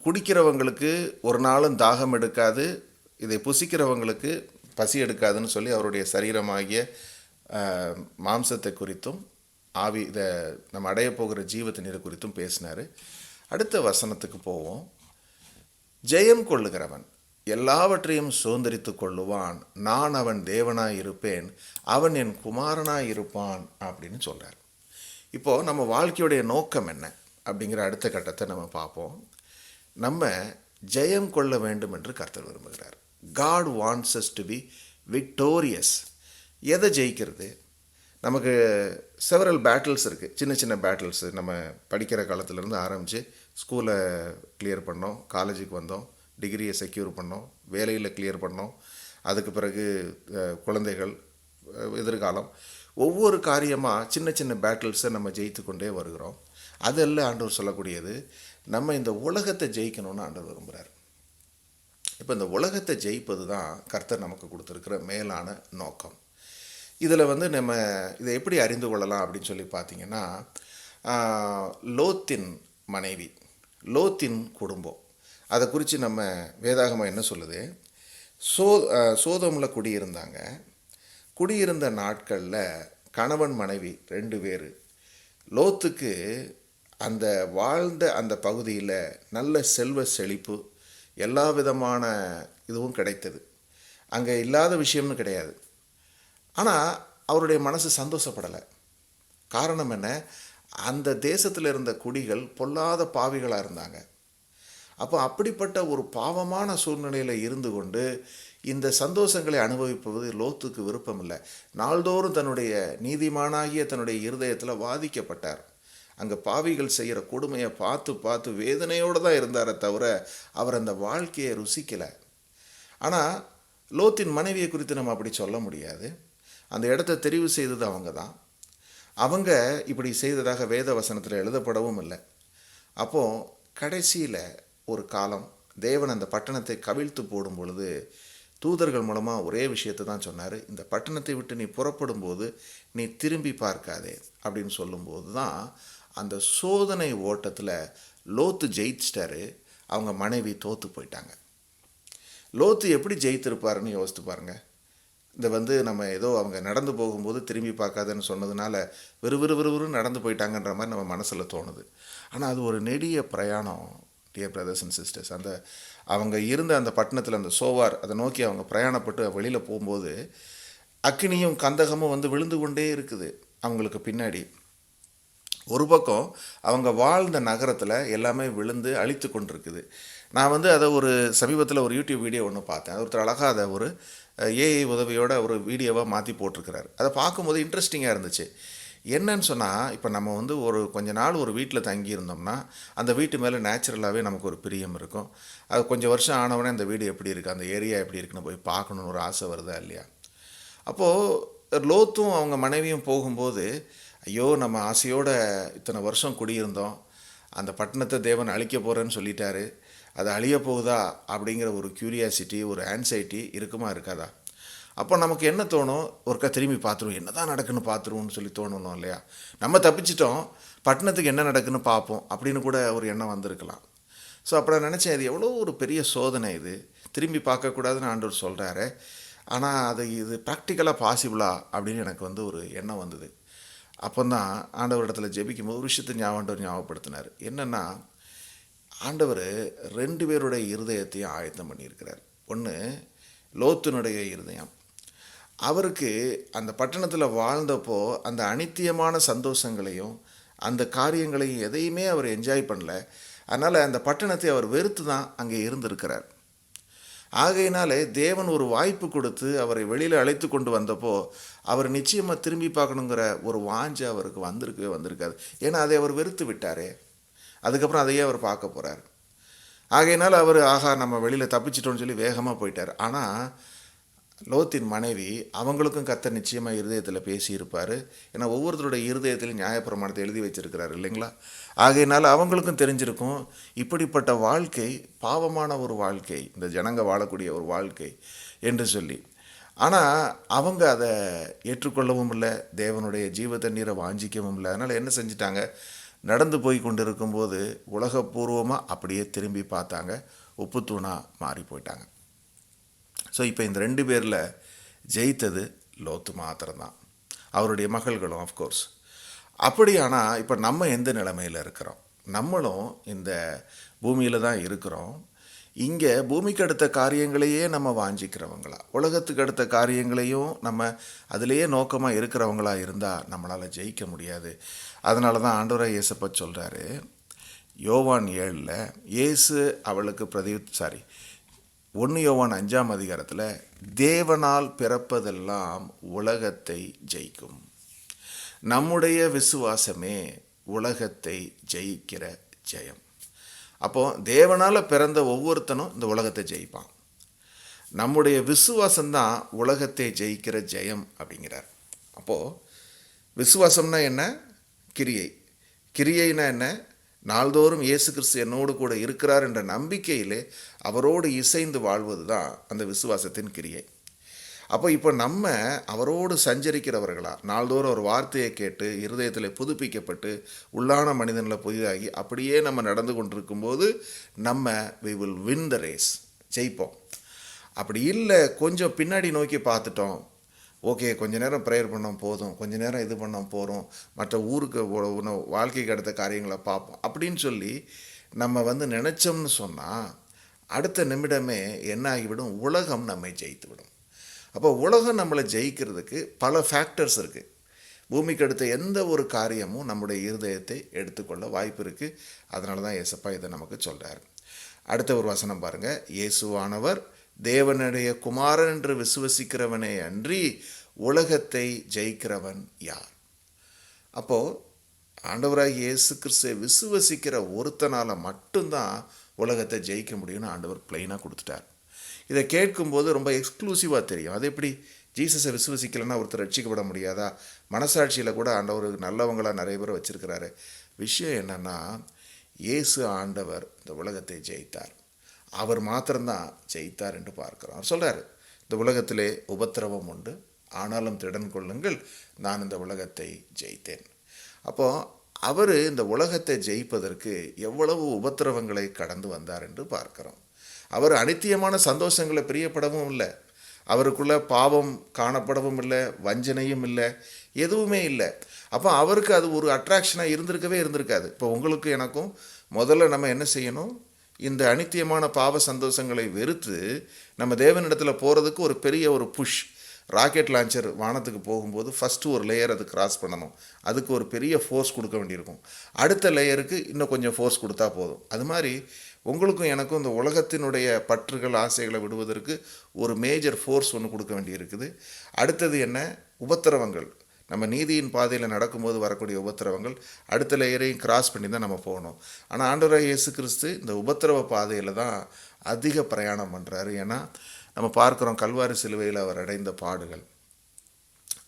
குடிக்கிறவங்களுக்கு ஒரு நாளும் தாகம் எடுக்காது, இதை புசிக்கிறவங்களுக்கு பசி எடுக்காதுன்னு சொல்லி அவருடைய சரீரமாகிய மாம்சத்தை குறித்தும் இதை நம்ம அடைய போகிற ஜீவ தண்ணீரை குறித்தும் பேசினார். அடுத்த வசனத்துக்கு போவோம். ஜெயம் கொள்ளுகிறவன் எல்லாவற்றையும் சுதந்திரித்து கொள்ளுவான், நான் அவன் தேவனாய் இருப்பேன், அவன் என் குமாரனாய் இருப்பான் அப்படின்னு சொல்கிறார். இப்போது நம்ம வாழ்க்கையுடைய நோக்கம் என்ன அப்படிங்கிற அடுத்த கட்டத்தை நம்ம பார்ப்போம். நம்ம ஜெயம் கொள்ள வேண்டும் என்று கர்த்தர் விரும்புகிறார். God wants us to be victorious. எதை ஜெயிக்கிறது? நமக்கு செவரல் பேட்டில்ஸ் இருக்குது, சின்ன சின்ன பேட்டில்ஸு. நம்ம படிக்கிற காலத்துலேருந்து ஆரம்பித்து ஸ்கூலை கிளியர் பண்ணோம், காலேஜுக்கு வந்தோம், டிகிரியை செக்யூர் பண்ணோம், வேலையில் கிளியர் பண்ணோம், அதுக்கு பிறகு குழந்தைகள், எதிர்காலம், ஒவ்வொரு காரியமாக சின்ன சின்ன பேட்டில்ஸை நம்ம ஜெயித்து கொண்டே வருகிறோம். அதெல்லாம் ஆண்டவர் சொல்லக்கூடியது, நம்ம இந்த உலகத்தை ஜெயிக்கணும்னு ஆண்டவர் விரும்புகிறார். இப்போ இந்த உலகத்தை ஜெயிப்பது தான் கர்த்தர் நமக்கு கொடுத்துருக்கிற மேலான நோக்கம். இதில் நம்ம இதை எப்படி அறிந்து கொள்ளலாம் அப்படின்னு சொல்லி பார்த்தீங்கன்னா, லோத்தின் மனைவி, லோத்தின் குடும்பம், அதை குறித்து நம்ம வேதாகமம் என்ன சொல்லுது? சோதோமில் குடியிருந்தாங்க. குடியிருந்த நாட்களில் கணவன் மனைவி 2 பேர். லோத்துக்கு அந்த வாழ்ந்த அந்த பகுதியில் நல்ல செல்வ செழிப்பு, எல்லா விதமான இதுவும் கிடைத்தது. அங்கே இல்லாத விஷயம்னு கிடையாது. ஆனால் அவருடைய மனசு சந்தோஷப்படலை. காரணம் என்ன? அந்த தேசத்தில் இருந்த குடிகள் பொல்லாத பாவிகளாக இருந்தாங்க. அப்போ அப்படிப்பட்ட ஒரு பாவமான சூழ்நிலையில் இருந்து கொண்டு இந்த சந்தோஷங்களை அனுபவிப்பது லோத்துக்கு விருப்பம் இல்லை. நாள்தோறும் தன்னுடைய நீதிமானாகிய தன்னுடைய இருதயத்தில் வாதிக்கப்பட்டார். அங்கே பாவிகள் செய்கிற கொடுமையை பார்த்து பார்த்து வேதனையோடு தான் இருந்தாரே தவிர அவர் அந்த வாழ்க்கையை ருசிக்கலை. ஆனால் லோத்தின் மனைவியை குறித்து நம்ம அப்படி சொல்ல முடியாது. அந்த இடத்த தெரிவு செய்தது அவங்க தான். அவங்க இப்படி செய்ததாக வேத வசனத்தில் எழுதப்படவும் இல்லை. அப்போது கடைசியில் ஒரு காலம் தேவன் அந்த பட்டணத்தை கவிழ்த்து போடும் பொழுது தூதர்கள் மூலமாக ஒரே விஷயத்தை தான் சொன்னார். இந்த பட்டணத்தை விட்டு நீ புறப்படும் போது நீ திரும்பி பார்க்காதே அப்படின்னு சொல்லும்போது தான் அந்த சோதனை ஓட்டத்தில் லோத்து ஜெயிச்சிட்டாரு, அவங்க மனைவி தோற்று போயிட்டாங்க. லோத்து எப்படி ஜெயித்திருப்பாருன்னு யோசித்து பாருங்கள். இந்த நம்ம ஏதோ அவங்க நடந்து போகும்போது திரும்பி பார்க்காதன்னு சொன்னதுனால விறுவிறுன்னு நடந்து போயிட்டாங்கன்ற மாதிரி நம்ம மனசில் தோணுது. ஆனால் அது ஒரு நெடிய பிரயாணம். டியர் பிரதர்ஸ் அண்ட் சிஸ்டர்ஸ், அந்த அவங்க இருந்த அந்த பட்டணத்தில் அந்த சோவார் அதை நோக்கி அவங்க பிரயாணப்பட்டு வெளியில் போகும்போது அக்கினியும் கந்தகமும் விழுந்து கொண்டே இருக்குது அவங்களுக்கு பின்னாடி. ஒரு பக்கம் அவங்க வாழ்ந்த நகரத்தில் எல்லாமே விழுந்து அழித்து கொண்டிருக்குது. நான் அதை ஒரு சமீபத்தில் ஒரு யூடியூப் வீடியோ ஒன்று பார்த்தேன். ஒருத்தர் அழகாக அதை ஒரு ஏஐ உதவியோட ஒரு வீடியோவாக மாற்றி போட்டிருக்கிறார். அதை பார்க்கும்போது இன்ட்ரெஸ்டிங்காக இருந்துச்சு. என்னன்னு சொன்னால், இப்போ நம்ம ஒரு கொஞ்ச நாள் ஒரு வீட்டில் தங்கியிருந்தோம்னா அந்த வீட்டு மேலே நேச்சுரலாகவே நமக்கு ஒரு பிரியம் இருக்கும். அது கொஞ்சம் வருஷம் ஆனவொடனே அந்த வீடு எப்படி இருக்குது, அந்த ஏரியா எப்படி இருக்குன்னு போய் பார்க்கணுன்னு ஒரு ஆசை வருதா இல்லையா? அப்போது லோத்தும் அவங்க மனைவியும் போகும்போது, ஐயோ நம்ம ஆசையோடு இத்தனை வருஷம் குடியிருந்தோம், அந்த பட்டணத்தை தேவன் அழிக்க போகிறேன்னு சொல்லிட்டாரு, அது அழிய போகுதா அப்படிங்கிற ஒரு க்யூரியாசிட்டி, ஒரு ஆன்சைட்டி இருக்குமா இருக்காதா? அப்போ நமக்கு என்ன தோணும்? ஒருக்கா திரும்பி பார்த்துருவோம், என்ன தான் நடக்குன்னு பார்த்துருவோம்னு சொல்லி தோணணும் இல்லையா? நம்ம தப்பிச்சிட்டோம், பட்டணத்துக்கு என்ன நடக்குன்னு பார்ப்போம் அப்படின்னு கூட ஒரு எண்ணம் வந்திருக்கலாம். ஸோ அப்போ நான் நினச்சேன், இது எவ்வளோ ஒரு பெரிய சோதனை, இது திரும்பி பார்க்கக்கூடாதுன்னு ஆண்டவர் சொல்கிறாரு. ஆனால் இது ப்ராக்டிக்கலாக பாசிபிளா அப்படின்னு எனக்கு ஒரு எண்ணம் வந்தது. அப்போ தான் ஆண்டவரிடத்தில் ஜெபிக்கும்போது ஒரு விஷயத்தை ஞாபகப்படுத்தினார். என்னென்னா, ஆண்டவர் 2 பேருடைய இருதயத்தையும் ஆயத்தம் பண்ணியிருக்கிறார். ஒன்று லோத்தினுடைய இருதயம். அவருக்கு அந்த பட்டணத்தில் வாழ்ந்தப்போ அந்த அனித்தியமான சந்தோஷங்களையும் அந்த காரியங்களையும் எதையுமே அவர் என்ஜாய் பண்ணல. அதனால் அந்த பட்டணத்தை அவர் வெறுத்து தான் அங்கே இருந்திருக்கிறார். ஆகையினாலே தேவன் ஒரு வாய்ப்பு கொடுத்து அவரை வெளியில் அழைத்து கொண்டு வந்தப்போ அவர் நிச்சயமாக திரும்பி பார்க்கணுங்கிற ஒரு வாஞ்சை அவருக்கு வந்திருக்காது. ஏன்னா அதை அவர் வெறுத்து விட்டாரே. அதுக்கப்புறம் அதையே அவர் பார்க்க போகிறார். ஆகையினால அவர் ஆஹா நம்ம வெளியில் தப்பிச்சிட்டோன்னு சொல்லி வேகமாக போயிட்டார். ஆனால் லோத்தின் மனைவி அவங்களுக்கும் கர்த்தர் நிச்சயமாக இருதயத்தில் பேசியிருப்பார். ஏன்னா ஒவ்வொருத்தருடைய இருதயத்திலும் நியாயப்பிரமாணத்தை எழுதி வச்சிருக்கிறார் இல்லைங்களா? ஆகையினால அவங்களுக்கும் தெரிஞ்சிருக்கும் இப்படிப்பட்ட வாழ்க்கை பாவமான ஒரு வாழ்க்கை, இந்த ஜனங்க வாழக்கூடிய ஒரு வாழ்க்கை என்று சொல்லி. ஆனால் அவங்க அதை ஏற்றுக்கொள்ளவும் இல்லை, தேவனுடைய ஜீவ தண்ணீரை வாஞ்சிக்கவும் இல்லை. அதனால் என்ன செஞ்சிட்டாங்க, நடந்து போய் கொண்டு இருக்கும்போது உலகப்பூர்வமாக அப்படியே திரும்பி பார்த்தாங்க, உப்புத்தூணாக மாறி போயிட்டாங்க. ஸோ இப்போ இந்த 2 பேரில் ஜெயித்தது லோத்து மாத்திரம்தான், அவருடைய மகள்களும் ஆஃப்கோர்ஸ். அப்படியானால் இப்போ நம்ம எந்த நிலைமையில் இருக்கிறோம்? நம்மளும் இந்த பூமியில் தான் இருக்கிறோம். இங்கே பூமிக்கு அடுத்த காரியங்களையே நம்ம வாஞ்சிக்கிறவங்களா, உலகத்துக்கு அடுத்த காரியங்களையும் நம்ம அதிலேயே நோக்கமாக இருக்கிறவங்களா இருந்தால் நம்மளால் ஜெயிக்க முடியாது. அதனால தான் ஆண்டவராய் இயேசுப்பா சொல்கிறாரு யோவான் 7 இயேசு அவளுக்கு 1 யோவான் 5ஆம் அதிகாரத்தில் தேவனால் பிறப்பதெல்லாம் உலகத்தை ஜெயிக்கும். நம்முடைய விசுவாசமே உலகத்தை ஜெயிக்கிற ஜெயம். அப்போது தேவனால் பிறந்த ஒவ்வொருத்தனும் இந்த உலகத்தை ஜெயிப்பான். நம்முடைய விசுவாசம்தான் உலகத்தை ஜெயிக்கிற ஜெயம் அப்படிங்கிறார். அப்போது விசுவாசம்னா என்ன? கிரியை. கிரியைனா என்ன? நாள்தோறும் இயேசு கிறிஸ்து என்னோடு கூட இருக்கிறார் என்ற நம்பிக்கையிலே அவரோடு இசைந்து வாழ்வது தான் அந்த விசுவாசத்தின் கிரியை. அப்போ இப்போ நம்ம அவரோடு சஞ்சரிக்கிறவர்களா, நாள்தோறும் ஒரு வார்த்தையை கேட்டு இருதயத்தில் புதுப்பிக்கப்பட்டு உள்ளான மனிதனில் புதிதாகி அப்படியே நம்ம நடந்து கொண்டிருக்கும்போது நம்ம we will win the race, ஜெயிப்போம். அப்படி இல்லை, கொஞ்சம் பின்னாடி நோக்கி பார்த்துட்டோம், ஓகே கொஞ்ச நேரம் ப்ரேயர் பண்ணோம் போதும், கொஞ்ச நேரம் இது பண்ணோம் போகிறோம், மற்ற ஊருக்கு வாழ்க்கைக்கு அடுத்த காரியங்களை பார்ப்போம் அப்படின்னு சொல்லி நம்ம நினச்சோம்னு சொன்னால் அடுத்த நிமிடமே என்ன ஆகிவிடும், உலகம் நம்மை ஜெயித்து விடும். அப்போ உலகம் நம்மளை ஜெயிக்கிறதுக்கு பல ஃபேக்டர்ஸ் இருக்குது. பூமிக்கு அடுத்த எந்த ஒரு காரியமும் நம்முடைய இருதயத்தை எடுத்துக்கொள்ள வாய்ப்பு இருக்குது. அதனால தான் இயேசப்பா இதை நமக்கு சொல்கிறார். அடுத்த ஒரு வசனம் பாருங்கள். இயேசுவானவர் தேவனுடைய குமாரன் என்று விசுவசிக்கிறவனே அன்றி உலகத்தை ஜெயிக்கிறவன் யார்? அப்போது ஆண்டவராக இயேசு கிறிஸ்துவை விசுவசிக்கிற ஒருத்தனால் மட்டும்தான் உலகத்தை ஜெயிக்க முடியும்னு ஆண்டவர் பிளெயினாக கொடுத்துட்டார். இதை கேட்கும்போது ரொம்ப எக்ஸ்க்ளூசிவாக தெரியும். அது எப்படி ஜீசஸை விசுவசிக்கலைன்னா ஒருத்தர் ரட்சிக்கப்பட முடியாதா? மனசாட்சியில் கூட ஆண்டவர் நல்லவங்களாக நிறைய பேர் வச்சுருக்கிறாரு. விஷயம் என்னென்னா, இயேசு ஆண்டவர் இந்த உலகத்தை ஜெயித்தார். அவர் மாத்திரம்தான் ஜெயித்தார் என்று பார்க்கிறோம். அவர் சொல்கிறார், இந்த உலகத்திலே உபத்திரவம் உண்டு, ஆனாலும் திடன் கொள்ளுங்கள், நான் இந்த உலகத்தை ஜெயித்தேன். அப்போது அவர் இந்த உலகத்தை ஜெயிப்பதற்கு எவ்வளவு உபத்திரவங்களை கடந்து வந்தார் என்று பார்க்கிறோம். அவர் அனித்தியமான சந்தோஷங்களை பிரியப்படவும் இல்லை, அவருக்குள்ளே பாவம் காணப்படவும் இல்லை, வஞ்சனையும் இல்லை, எதுவுமே இல்லை. அப்போ அவருக்கு அது ஒரு அட்ராக்ஷனாக இருந்திருக்காது. இப்போ உங்களுக்கு எனக்கும் முதல்ல நம்ம என்ன செய்யணும், இந்த அனித்தியமான பாவ சந்தோஷங்களை வெறுத்து நம்ம தேவனிடத்தில் போகிறதுக்கு ஒரு பெரிய ஒரு புஷ். ராக்கெட் லான்ச்சர் வானத்துக்கு போகும்போது ஃபஸ்ட்டு ஒரு லேயர் அது கிராஸ் பண்ணணும், அதுக்கு ஒரு பெரிய ஃபோர்ஸ் கொடுக்க வேண்டியிருக்கும், அடுத்த லேயருக்கு இன்னும் கொஞ்சம் ஃபோர்ஸ் கொடுத்தா போதும். அது மாதிரி உங்களுக்கும் எனக்கும் இந்த உலகத்தினுடைய பற்றுகள் ஆசைகளை விடுவதற்கு ஒரு மேஜர் ஃபோர்ஸ் ஒன்று கொடுக்க வேண்டியிருக்குது. அடுத்தது என்ன, உபத்திரவங்கள். நம்ம நீதியின் பாதையில் நடக்கும்போது வரக்கூடிய உபத்திரவங்கள் அடுத்த லேயரையும் கிராஸ் பண்ணி தான் நம்ம போகணும். ஆனால் ஆண்டவராகிய இயேசு கிறிஸ்து இந்த உபத்திரவ பாதையில் தான் அதிக பிரயாணம் பண்ணுறாரு. ஏன்னா நம்ம பார்க்குறோம் கல்வாரி சிலுவையில் அவர் அடைந்த பாடுகள்.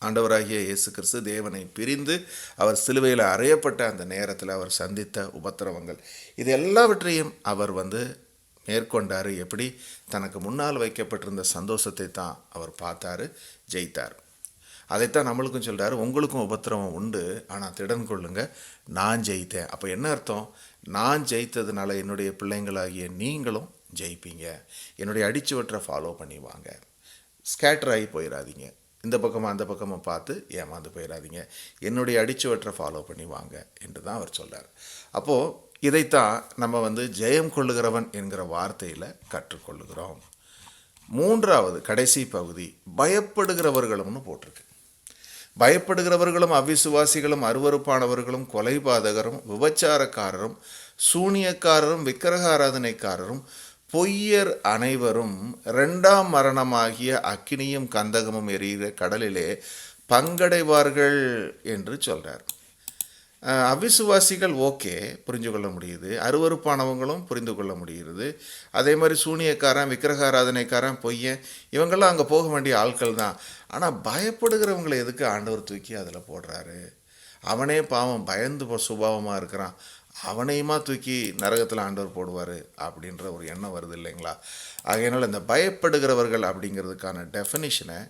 ஆண்டவராகிய இயேசு கிறிஸ்து தேவனை பிரிந்து அவர் சிலுவையில் அறையப்பட்ட அந்த நேரத்தில் அவர் சந்தித்த உபத்திரவங்கள், இது எல்லாவற்றையும் அவர் மேற்கொண்டார். எப்படி? தனக்கு முன்னால் வைக்கப்பட்டிருந்த சந்தோஷத்தை தான் அவர் பார்த்தாரு, ஜெயித்தார். அதைத்தான் நம்மளுக்கும் சொல்கிறாரு, உங்களுக்கும் உபத்திரவம் உண்டு, ஆனால் திடன் கொள்ளுங்க, நான் ஜெயித்தேன். அப்போ என்ன அர்த்தம்? நான் ஜெயித்ததுனால என்னுடைய பிள்ளைங்களாகிய நீங்களும் ஜெயிப்பீங்க. என்னுடைய அடிச்சுவற்றை ஃபாலோ பண்ணி வாங்க, ஸ்கேட்டர் ஆகி போயிடாதீங்க, இந்த பக்கமாக அந்த பக்கமாக பார்த்து ஏமாந்து போயிடாதீங்க, என்னுடைய அடிச்சுவற்றை ஃபாலோ பண்ணி வாங்க என்று தான் அவர் சொல்கிறார். அப்போது இதைத்தான் நம்ம ஜெயம் கொள்ளுகிறவன் என்கிற வார்த்தையில் கற்றுக்கொள்ளுகிறோம். மூன்றாவது கடைசி பகுதி பயப்படுகிறவர்களும்னு போட்டிருக்கு. பயப்படுகிறவர்களும் அவிசுவாசிகளும் அருவருப்பானவர்களும் கொலைபாதகரும் விபச்சாரக்காரரும் சூனியக்காரரும் விக்கிரக ஆராதனைக்காரரும் பொய்யர் அனைவரும் 2ஆம் மரணமாகிய அக்கினியும் கந்தகமும் எரிகிற கடலிலே பங்கடைவார்கள் என்று சொல்கிறார். அவிசுவாசிகள் ஓகே, புரிஞ்சு கொள்ள முடியுது. அருவருப்பானவங்களும் புரிந்து கொள்ள முடிகிறது. அதே மாதிரி சூனியக்காரன், விக்கிரகாராதனைக்காரன், பொய்யன், இவங்கெல்லாம் அங்கே போக வேண்டிய ஆட்கள் தான். ஆனால் பயப்படுகிறவங்களை எதுக்கு ஆண்டவர் தூக்கி அதில் போடுறாரு? அவனே பாவம் பயந்து சுபாவமாக இருக்கிறான், அவனையுமா தூக்கி நரகத்தில் ஆண்டவர் போடுவார் அப்படின்ற ஒரு எண்ணம் வருது இல்லைங்களா? ஆகையினால் இந்த பயப்படுகிறவர்கள் அப்படிங்கிறதுக்கான டெஃபினிஷனை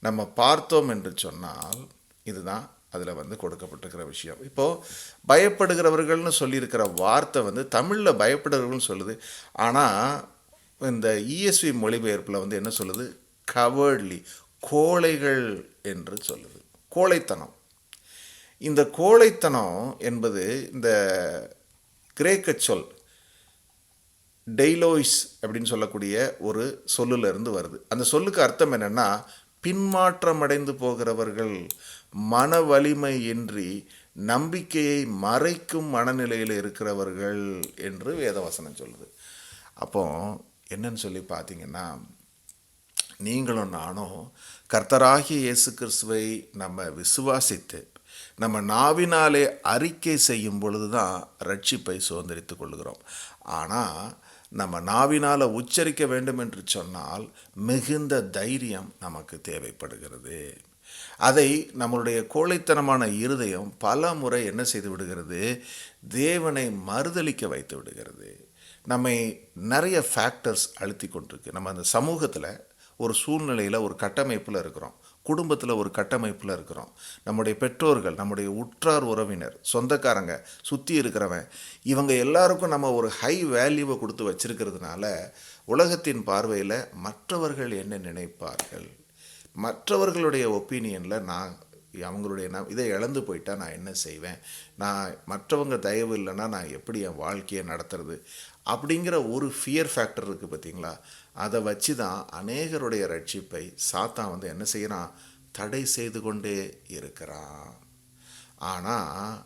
நம்ம பார்த்தோம் என்று சொன்னால் இதுதான் அதில் வந்து கொடுக்கப்பட்டிருக்கிற விஷயம். இப்போது பயப்படுகிறவர்கள்னு சொல்லியிருக்கிற வார்த்தை வந்து தமிழில் பயப்படுகிறவர்கள்னு சொல்லுது. ஆனால் இந்த இஎஸ்வி மொழிபெயர்ப்பில் வந்து என்ன சொல்லுது? கவர்ட்லி, கோழைகள் என்று சொல்லுது. கோழைத்தனம். இந்த கோழைத்தனம் என்பது இந்த கிரேக்க சொல் டெய்லோய்ஸ் அப்படின்னு சொல்லக்கூடிய ஒரு சொல்லிலிருந்து வருது. அந்த சொல்லுக்கு அர்த்தம் என்னென்னா, பின்மாற்றம் அடைந்து போகிறவர்கள், மன வலிமை இன்றி நம்பிக்கையை மறைக்கும் மனநிலையில் இருக்கிறவர்கள் என்று வேதவசனம் சொல்லுது. அப்போ என்னன்னு சொல்லி பார்த்தீங்கன்னா, நீங்களும் நானும் கர்த்தராகிய இயேசு கிறிஸ்துவை நம்ம விசுவாசித்து நம்ம நாவினாலே அறிக்கை செய்யும் பொழுது தான் ரட்சிப்பை சுதந்திரித்து கொள்கிறோம். ஆனால் நம்ம நாவினால் உச்சரிக்க வேண்டும் என்று சொன்னால் மிகுந்த தைரியம் நமக்கு தேவைப்படுகிறது. அதை நம்மளுடைய கோழைத்தனமான இருதயம் பல முறை என்ன செய்து விடுகிறது? தேவனை மறுதலிக்க வைத்து விடுகிறது. நம்மை நிறைய ஃபேக்டர்ஸ் அழுத்தி கொண்டிருக்கு. நம்ம அந்த சமூகத்தில் ஒரு சூழ்நிலையில் ஒரு கட்டமைப்பில் இருக்கிறோம், குடும்பத்தில் ஒரு கட்டமைப்பில் இருக்கிறோம். நம்முடைய பெற்றோர்கள், நம்முடைய உற்றார் உறவினர், சொந்தக்காரங்க, சுற்றி இருக்கிறவன், இவங்க எல்லாருக்கும் நம்ம ஒரு ஹை வேல்யூவை கொடுத்து வச்சிருக்கிறதுனால உலகத்தின் பார்வையில் மற்றவர்கள் என்ன நினைப்பார்கள், மற்றவர்களுடைய ஒப்பீனியனில் அவங்களுடைய இதை இழந்து போயிட்டா நான் என்ன செய்வேன், நான் மற்றவங்க தயவு இல்லைன்னா நான் எப்படி என் வாழ்க்கையை நடத்துறது அப்படிங்கிற ஒரு ஃபியர் ஃபேக்டர் இருக்குது பார்த்தீங்களா? அதை வச்சு தான் அநேகருடைய ரட்சிப்பை சாத்தான் வந்து என்ன செய்கிறான்? தடை செய்து கொண்டே இருக்கிறான். ஆனால்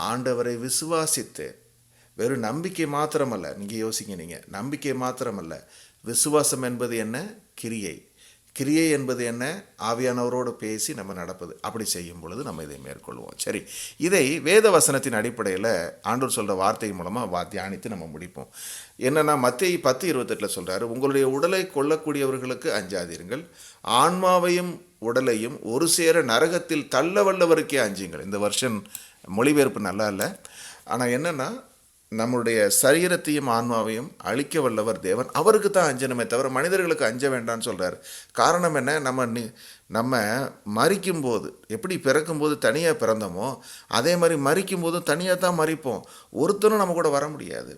ஆண்டவரை விசுவாசித்து வெறும் நம்பிக்கை மாத்திரமல்ல, நீங்கள் யோசிங்க, நீங்கள் நம்பிக்கை மாத்திரமல்ல, விசுவாசம் என்பது என்ன? கிரியை. கிரியை என்பது என்ன? ஆவியானவரோடு பேசி நம்ம நடப்பது. அப்படி செய்யும் பொழுது நம்ம இதை மேற்கொள்வோம். சரி, இதை வேத வசனத்தின் அடிப்படையில் ஆண்டவர் சொல்கிற வார்த்தை மூலமாக தியானித்து நம்ம முடிப்போம். என்னென்னா, மத்தேயு 10:28 சொல்கிறாரு, உங்களுடைய உடலை கொல்லக்கூடியவர்களுக்கு அஞ்சாதீர்கள், ஆன்மாவையும் உடலையும் ஒரு சேர நரகத்தில் தள்ள வல்லவருக்கே அஞ்சுங்கள். இந்த வருஷன் மொழிபெயர்ப்பு நல்லா இல்லை. ஆனால் என்னென்னா, நம்முடைய சரீரத்தையும் ஆன்மாவையும் அழிக்க வல்லவர் தேவன், அவருக்கு தான் அஞ்சனமே தவிர மனிதர்களுக்கு அஞ்ச வேண்டான்னு சொல்கிறார். காரணம் என்ன? நம்ம மரிக்கும்போது எப்படி பிறக்கும்போது தனியாக பிறந்தோமோ அதே மாதிரி மரிக்கும்போதும் தனியாக தான் மரிப்போம். ஒருத்தரும் நம்ம கூட வர முடியாது.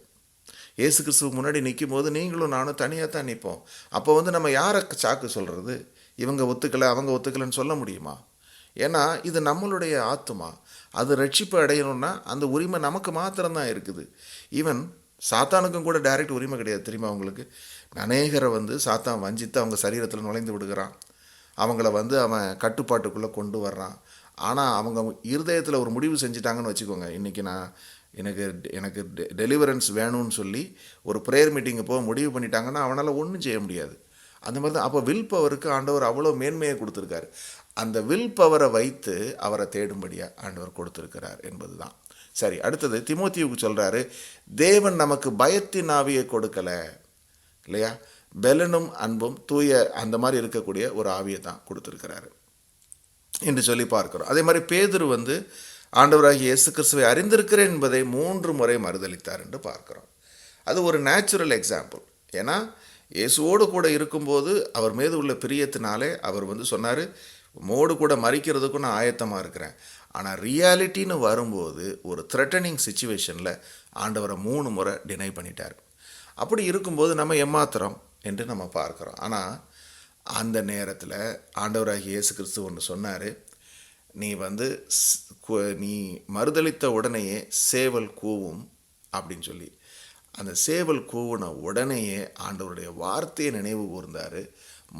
இயேசு கிறிஸ்துவுக்கு முன்னாடி நிற்கும் போது நீங்களும் நானும் தனியாக தான் நிற்போம். அப்போ வந்து நம்ம யாரை சாக்கு சொல்கிறது? இவங்க ஒத்துக்கலை அவங்க ஒத்துக்கலைன்னு சொல்ல முடியுமா? ஏன்னா இது நம்மளுடைய ஆத்துமா, அது ரட்சிப்பு அடையணும்னா அந்த உரிமை நமக்கு மாத்திரம்தான் இருக்குது. ஈவன் சாத்தானுக்கும் கூட டைரக்ட் உரிமை கிடையாது, தெரியுமா உங்களுக்கு? அநேகரை வந்து சாத்தான் வஞ்சித்து அவங்க சரீரத்தில் நுழைந்து விடுகிறான், அவங்கள வந்து அவன் கட்டுப்பாட்டுக்குள்ளே கொண்டு வர்றான். ஆனால் அவங்க இருதயத்தில் ஒரு முடிவு செஞ்சிட்டாங்கன்னு வச்சுக்கோங்க, இன்றைக்கி எனக்கு டெலிவரன்ஸ் வேணும்னு சொல்லி ஒரு ப்ரேயர் மீட்டிங்கு போக முடிவு பண்ணிட்டாங்கன்னா அவனால் ஒன்றும் செய்ய முடியாது. அந்த மாதிரி தான். அப்போ வில் பவருக்கு ஆண்டவர் அவ்வளோ மேன்மையை கொடுத்துருக்காரு. அந்த வில் பவரை வைத்து அவரை தேடும்படியாக ஆண்டவர் கொடுத்துருக்கிறார் என்பது தான். சரி, அடுத்தது தீமோத்தேயுவுக்கு சொல்கிறாரு, தேவன் நமக்கு பயத்தின் ஆவியை கொடுக்கலை இல்லையா, பெலனும் அன்பும் தூய அந்த மாதிரி இருக்கக்கூடிய ஒரு ஆவியை தான் கொடுத்துருக்கிறாரு என்று சொல்லி பார்க்கிறோம். அதே மாதிரி பேதுரு வந்து ஆண்டவராகிய இயேசு கிறிஸ்துவை அறிந்திருக்கிறேன் என்பதை 3 முறை மறுதலித்தார் என்று பார்க்கிறோம். அது ஒரு நேச்சுரல் எக்ஸாம்பிள். ஏன்னா இயேசுவோடு கூட இருக்கும்போது அவர் மீது உள்ள பிரியத்தினாலே அவர் வந்து சொன்னார், மோடு கூட மறிக்கிறதுக்கும் நான் ஆயத்தமாக இருக்கிறேன். ஆனால் ரியாலிட்டின்னு வரும்போது ஒரு த்ரெட்டனிங் சிச்சுவேஷனில் ஆண்டவரை 3 முறை டினை பண்ணிட்டார். அப்படி இருக்கும்போது நம்ம ஏமாத்திரம் என்று நம்ம பார்க்குறோம். ஆனால் அந்த நேரத்தில் ஆண்டவராகிய இயேசு கிறிஸ்து ஒன்று சொன்னார், நீ மறுதளித்த உடனேயே சேவல் கூவும் அப்படின்னு சொல்லி. அந்த சேவல் கூவுன உடனேயே ஆண்டவருடைய வார்த்தையை நினைவு கூர்ந்தார்,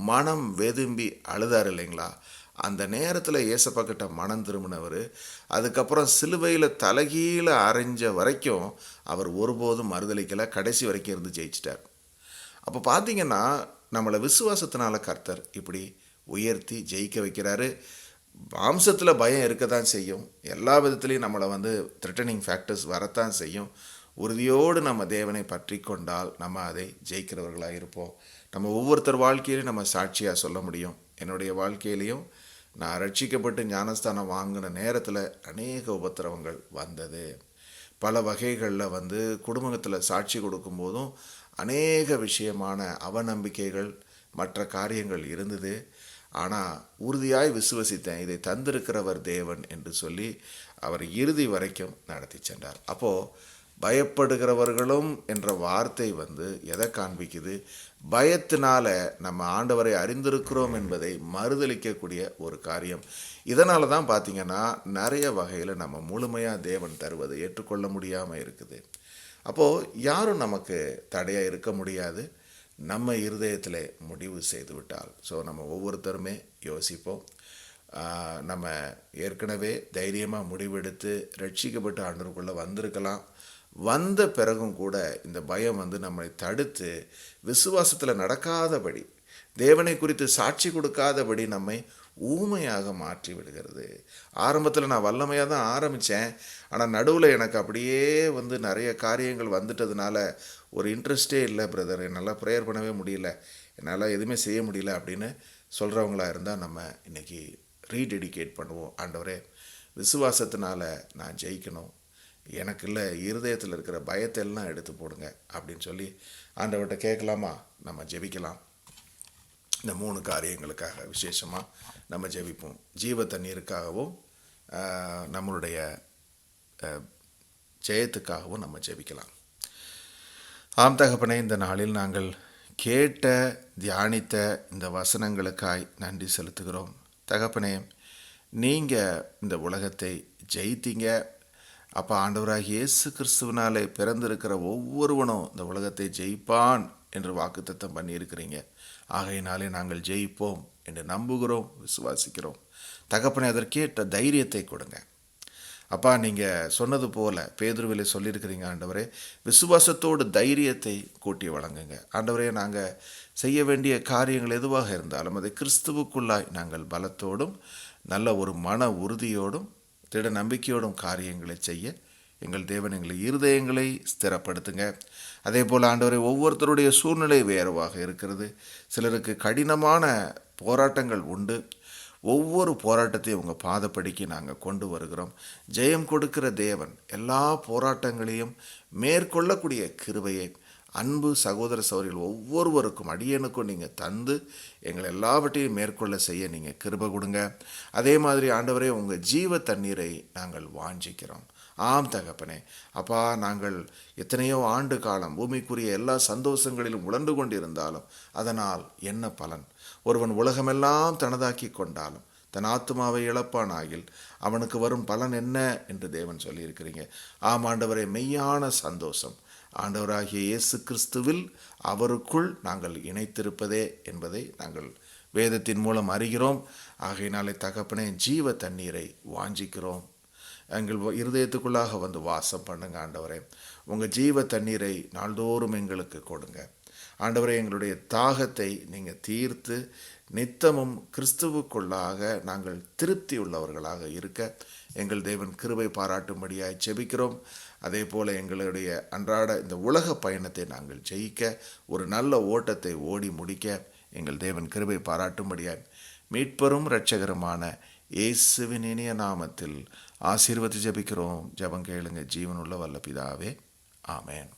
மனம் வெதும்பி அழுதார் இல்லைங்களா? அந்த நேரத்தில் ஏசப்பா கிட்ட மனம் திரும்பினவர், அதுக்கப்புறம் சிலுவையில் தலைகீழ அரைஞ்ச வரைக்கும் அவர் ஒருபோதும் மறுதளிக்கலை, கடைசி வரைக்கும் இருந்து ஜெயிச்சிட்டார். அப்போ பார்த்தீங்கன்னா நம்மளை விசுவாசத்தினால கர்த்தர் இப்படி உயர்த்தி ஜெயிக்க வைக்கிறாரு. மாம்சத்தில் பயம் இருக்க தான் செய்யும். எல்லா விதத்துலேயும் நம்மளை வந்து த்ரெட்டனிங் ஃபேக்டர்ஸ் வரத்தான் செய்யும். உறுதியோடு நம்ம தேவனை பற்றி கொண்டால் நம்ம அதை ஜெயிக்கிறவர்களாக இருப்போம். நம்ம ஒவ்வொருத்தர் வாழ்க்கையிலையும் நம்ம சாட்சியாக சொல்ல முடியும். என்னுடைய வாழ்க்கையிலையும் நான் ரட்சிக்கப்பட்டு ஞானஸ்தானம் வாங்கின நேரத்தில் அநேக உபத்திரவங்கள் வந்தது. பல வகைகளில் வந்து குடும்பத்தில் சாட்சி கொடுக்கும்போதும் அநேக விஷயமான அவநம்பிக்கைகள் மற்ற காரியங்கள் இருந்தது. ஆனால் உறுதியாய் விசுவசித்தேன், இதை தந்திருக்கிறவர் தேவன் என்று சொல்லி அவர் இறுதி வரைக்கும் நடத்தி சென்றார். அப்போது பயப்படுகிறவர்களும் என்ற வார்த்தை வந்து எதை காண்பிக்குது? பயத்தினால நம்ம ஆண்டவரை அறிந்திருக்கிறோம் என்பதை மறுதளிக்கக்கூடிய ஒரு காரியம். இதனால தான் பார்த்திங்கன்னா நிறைய வகையில் நம்ம முழுமையாக தேவன் தருவதை ஏற்றுக்கொள்ள முடியாமல் இருக்குது. அப்போது யாரும் நமக்கு தடையாக இருக்க முடியாது, நம்ம இருதயத்தில் முடிவு செய்து விட்டால். ஸோ நம்ம ஒவ்வொருத்தருமே யோசிப்போம். நம்ம ஏற்கனவே தைரியமாக முடிவெடுத்து ரட்சிக்கப்பட்டு ஆண்டவருக்குள்ளே வந்திருக்கலாம். வந்த பிறகும் கூட இந்த பயம் வந்து நம்மை தடுத்து விசுவாசத்தில் நடக்காதபடி, தேவனை குறித்து சாட்சி கொடுக்காதபடி நம்மை ஊமையாக மாற்றி விடுகிறது. ஆரம்பத்தில் நான் வல்லமையாக தான் ஆரம்பித்தேன், ஆனால் நடுவில் எனக்கு அப்படியே வந்து நிறைய காரியங்கள் வந்துட்டதுனால ஒரு இன்ட்ரெஸ்டே இல்லை பிரதர், என்னால் ப்ரேயர் பண்ணவே முடியல, என்னால் எதுவுமே செய்ய முடியல அப்படின்னு சொல்கிறவங்களா இருந்தால் நம்ம இன்றைக்கி ரீடெடிகேட் பண்ணுவோம். ஆண்டவரே, விசுவாசத்தினால நான் ஜெயிக்கணும், எனக்கு இல்லை இருதயத்தில் இருக்கிற பயத்தை எல்லாம் எடுத்து போடுங்க அப்படின்னு சொல்லி ஆண்டவர்கிட்ட கேட்கலாமா? நம்ம ஜெபிக்கலாம். இந்த 3 காரியங்களுக்காக விசேஷமாக நம்ம ஜெபிப்போம். ஜீவ தண்ணீருக்காகவும் நம்மளுடைய ஜெயத்துக்காகவும் நம்ம ஜெபிக்கலாம். ஆம் தகப்பனே, இந்த நாளில் நாங்கள் கேட்ட தியானித்த இந்த வசனங்களுக்காய் நன்றி செலுத்துகிறோம். தகப்பனே, நீங்கள் இந்த உலகத்தை ஜெயித்தீங்க. அப்போ ஆண்டவராகிய இயேசு கிறிஸ்துவினாலே பிறந்திருக்கிற ஒவ்வொருவனும் இந்த உலகத்தை ஜெயிப்பான் என்று வாக்குத்தத்தம் பண்ணியிருக்கிறீங்க. ஆகையினாலே நாங்கள் ஜெயிப்போம் என்று நம்புகிறோம், விசுவாசிக்கிறோம். தகப்பனே, அதற்கேற்ற தைரியத்தை கொடுங்க. அப்பா, நீங்கள் சொன்னது போல் பேதுருவிலே சொல்லியிருக்கிறீங்க ஆண்டவரே, விசுவாசத்தோடு தைரியத்தை கூட்டி வழங்குங்க. ஆண்டவரே, நாங்கள் செய்ய வேண்டிய காரியங்கள் எதுவாக இருந்தாலும் அதை கிறிஸ்துவுக்குள்ளாய் நாங்கள் பலத்தோடும் நல்ல ஒரு மன உறுதியோடும் திட நம்பிக்கையோடும் காரியங்களை செய்ய எங்கள் தேவன் எங்களை இருதயங்களை ஸ்திரப்படுத்துங்க. அதே போல் ஆண்டவரை, ஒவ்வொருத்தருடைய சூழ்நிலை வேறுவாக இருக்கிறது. சிலருக்கு கடினமான போராட்டங்கள் உண்டு. ஒவ்வொரு போராட்டத்தையும் உங்கள் பாதப்படிக்கு நாங்கள் கொண்டு வருகிறோம். ஜெயம் கொடுக்கிற தேவன் எல்லா போராட்டங்களையும் மேற்கொள்ளக்கூடிய கிருபையை அன்பு சகோதர சகோதரிகள் ஒவ்வொருவருக்கும் அடியனுக்கும் நீங்கள் தந்து எங்களை எல்லாவற்றையும் மேற்கொள்ள செய்ய நீங்கள் கிருபை கொடுங்க. அதே மாதிரி ஆண்டவரே, உங்கள் ஜீவ தண்ணீரை நாங்கள் வாஞ்சிக்கிறோம். ஆம் தகப்பனே, அப்பா, நாங்கள் எத்தனையோ ஆண்டு காலம் பூமிக்குரிய எல்லா சந்தோஷங்களிலும் உழந்து கொண்டிருந்தாலும் அதனால் என்ன பலன்? ஒருவன் உலகமெல்லாம் தனதாக்கி கொண்டாலும் தன் ஆத்துமாவை இழப்பானாகில் அவனுக்கு வரும் பலன் என்ன என்று தேவன் சொல்லியிருக்கிறீங்க. ஆம் ஆண்டவரே, மெய்யான சந்தோஷம் ஆண்டவராகிய இயேசு கிறிஸ்துவில் அவருக்குள் நாங்கள் இணைத்திருப்பதே என்பதை நாங்கள் வேதத்தின் மூலம் அறிகிறோம். ஆகையினாலே தகப்பனே, ஜீவ தண்ணீரை வாஞ்சிக்கிறோம். எங்கள் இருதயத்துக்குள்ளாக வந்து வாசம் பண்ணுங்க ஆண்டவரே. உங்கள் ஜீவ தண்ணீரை நாள்தோறும் எங்களுக்கு கொடுங்க ஆண்டவரே. எங்களுடைய தாகத்தை நீங்கள் தீர்த்து நித்தமும் கிறிஸ்துவுக்குள்ளாக நாங்கள் திருப்தி உள்ளவர்களாக இருக்க எங்கள் தேவன் கிருபை பாராட்டும்படியாய் செபிக்கிறோம். அதே போல் எங்களுடைய அன்றாட இந்த உலக பயணத்தை நாங்கள் ஜெயிக்க, ஒரு நல்ல ஓட்டத்தை ஓடி முடிக்க எங்கள் தேவன் கிருபை பாராட்டும்படியாய் மீட்பரும் இரட்சகருமான இயேசுவின் இனிய நாமத்தில் ஆசீர்வதித்து ஜெபிக்கிறோம். ஜெபம் கேளுங்க ஜீவனுள்ள வல்ல பிதாவே. ஆமேன்.